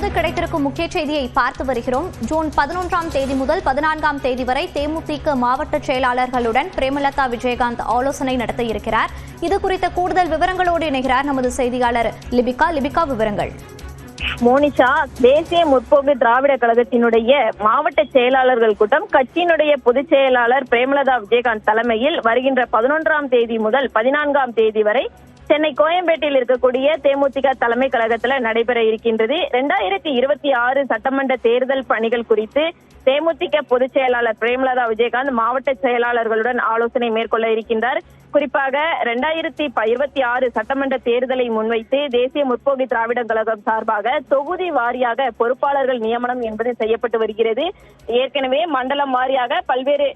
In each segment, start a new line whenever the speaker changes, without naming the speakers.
தற்போது கிடைத்திருக்கும் முக்கிய செய்தியை பார்த்து வருகிறோம். ஜூன் 11ஆம் தேதி முதல் 14ஆம் தேதி வரை தேமுதிக மாவட்ட செயலாளர்களுடன் பிரேமலதா விஜயகாந்த் ஆலோசனை நடத்த இருக்கிறார். இது குறித்த கூடுதல் விவரங்களோடு இணைகிறார் நமது செய்தியாளர் லிபிகா. லிபிகா, விவரங்கள்.
மோனிஷா, தேசிய முற்போக்கு திராவிட கழகத்தினுடைய மாவட்ட செயலாளர்கள் கூட்டம் கட்சியினுடைய பொதுச் செயலாளர் பிரேமலதா விஜயகாந்த் தலைமையில் வருகின்ற 11ஆம் தேதி முதல் 14ஆம் தேதி வரை சென்னை கோயம்பேட்டில் இருக்கக்கூடிய தேமுதிக தலைமை கழகத்துல நடைபெற இருக்கின்றது. 2026 சட்டமன்ற தேர்தல் பணிகள் குறித்து தேமுதிக பொதுச் செயலாளர் பிரேமலதா விஜயகாந்த் மாவட்ட செயலாளர்களுடன் ஆலோசனை மேற்கொள்ள இருக்கின்றார். குறிப்பாக 2026 சட்டமன்ற தேர்தலை முன்வைத்து தேசிய முற்போக்கு திராவிட கழகம் சார்பாக தொகுதி வாரியாக பொறுப்பாளர்கள் நியமனம் என்பது செய்யப்பட்டு வருகிறது. ஏற்கனவே மண்டலம் வாரியாக பல்வேறு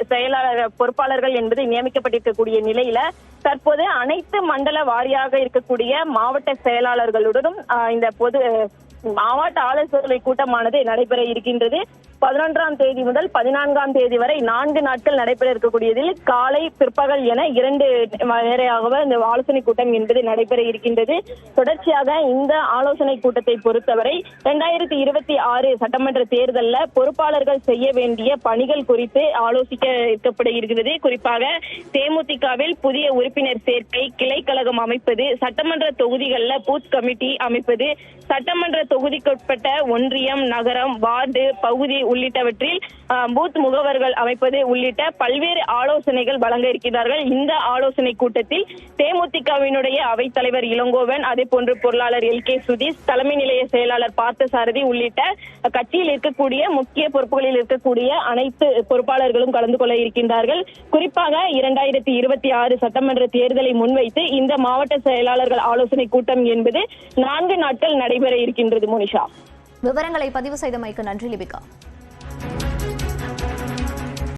பொறுப்பாளர்கள் என்பது நியமிக்கப்பட்டிருக்கக்கூடிய நிலையில தற்போது அனைத்து மண்டல வாரியாக இருக்கக்கூடிய மாவட்ட செயலாளர்களுடனும் இந்த மாவட்ட ஆலோசனை கூட்டமானது நடைபெற இருக்கின்றது. 11ஆம் தேதி முதல் 14ஆம் தேதி வரை 4 நாட்கள் நடைபெற இருக்கக்கூடியதில் காலை பிற்பகல் என 2 நேரையாகவே இந்த ஆலோசனை கூட்டம் என்பது நடைபெற இருக்கின்றது. தொடர்ச்சியாக இந்த ஆலோசனை கூட்டத்தை பொறுத்தவரை 2026 சட்டமன்ற தேர்தலில் பொறுப்பாளர்கள் செய்ய வேண்டிய பணிகள் குறித்து ஆலோசிக்க இருக்கப்பட இருக்கிறது. குறிப்பாக தேமுதிகவில் புதிய உறுப்பினர் சேர்க்கை, கிளை கழகம் அமைப்பது, சட்டமன்ற தொகுதிகளில் பூத் கமிட்டி அமைப்பது, சட்டமன்ற தொகுதிக்குட்பட்ட ஒன்றியம், நகரம், வார்டு, பகுதி உள்ளிட்டவற்றில் பூத் முகவர்கள் அமைப்பது உள்ளிட்ட பல்வேறு ஆலோசனைகள் வழங்க இருக்கிறார்கள். இந்த ஆலோசனை கூட்டத்தில் தேமுதிகவினுடைய அவைத்தலைவர் இளங்கோவன், அதே போன்று பொருளாளர் LK சுதீஷ், தலைமை நிலைய செயலாளர் பார்த்தசாரதி உள்ளிட்ட கட்சியில் இருக்கக்கூடிய முக்கிய பொறுப்புகளில் இருக்கக்கூடிய அனைத்து பொறுப்பாளர்களும் கலந்து கொள்ள இருக்கின்றார்கள். குறிப்பாக 2026 சட்டமன்ற தேர்தலை முன்வைத்து இந்த மாவட்ட செயலாளர்கள் ஆலோசனை கூட்டம் என்பது 4 நாட்கள் நடைபெற இருக்கின்றது. மோனிஷா,
விவரங்களை பதிவு செய்தமைக்கு நன்றி லிபிகா.